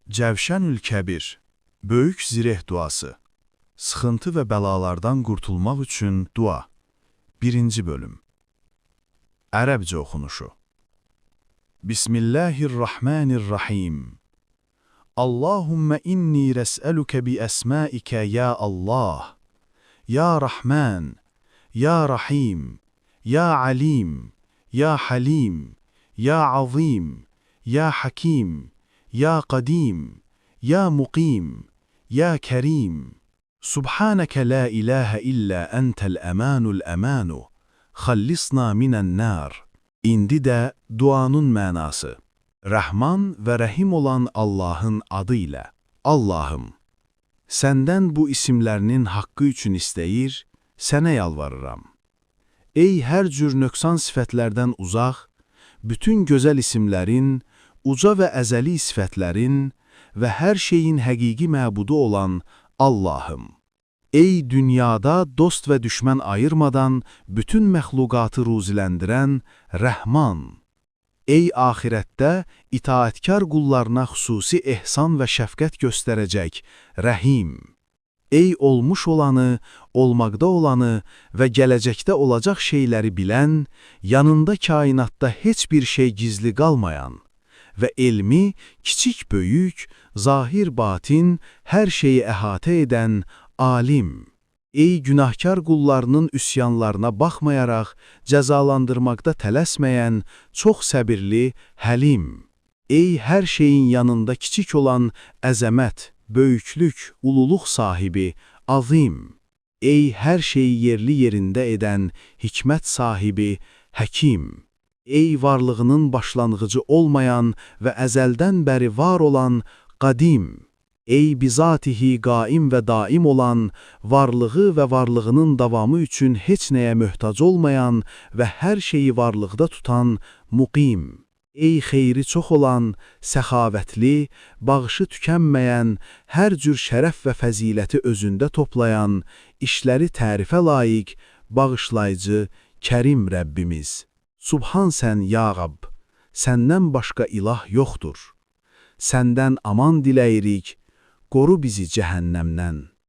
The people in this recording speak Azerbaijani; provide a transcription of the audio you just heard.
Cəvşənül Kəbir, böyük zireh duası, sıxıntı və bəlalardan qurtulmaq üçün dua. 1-ci bölüm. Ərəbcə oxunuşu. Bismillahirrahmanirrahim. Allahümmə inni rəsəlükə bi əsməikə ya Allah, ya Rahman, ya Rahim, ya Alim, ya Halim, ya Azim, ya Hakim, ya Qadim, ya Muqim, ya Kerim. Subhanəkə la ilahə illə əntəl əmanul əmanu, xallisna minən nar. İndi də duanın mənası. Rəhman və Rəhim olan Allahın adı ilə. Allahım, səndən bu isimlərinin haqqı üçün istəyir, sənə yalvarıram. Ey hər cür nöqsan sifətlərdən uzaq, bütün gözəl isimlərin, uca və əzəli sifətlərin və hər şeyin həqiqi məbudu olan Allahım. Ey dünyada dost və düşmən ayırmadan bütün məxluqatı ruziləndirən Rəhman. Ey axirətdə itaatkar qullarına xüsusi ehsan və şəfqət göstərəcək Rəhim. Ey olmuş olanı, olmaqda olanı və gələcəkdə olacaq şeyləri bilən, yanında kainatda heç bir şey gizli qalmayan və elmi kiçik-böyük, zahir-batin, hər şeyi əhatə edən alim. Ey günahkar qullarının üsyanlarına baxmayaraq, cəzalandırmaqda tələsməyən, çox səbirli, həlim. Ey hər şeyin yanında kiçik olan əzəmət, böyüklük, ululuq sahibi, azim. Ey hər şeyi yerli yerində edən, hikmət sahibi, həkim. Ey varlığının başlanğıcı olmayan və əzəldən bəri var olan qadim. Ey bizatihi qaim və daim olan, varlığı və varlığının davamı üçün heç nəyə möhtac olmayan və hər şeyi varlıqda tutan muqim. Ey xeyri çox olan, səxavətli, bağışı tükənməyən, hər cür şərəf və fəziləti özündə toplayan, işləri tərifə layiq, bağışlayıcı, kərim Rəbbimiz. Subhan sən, ya Rab, səndən başqa ilah yoxdur. Səndən aman diləyirik, qoru bizi cəhənnəmdən.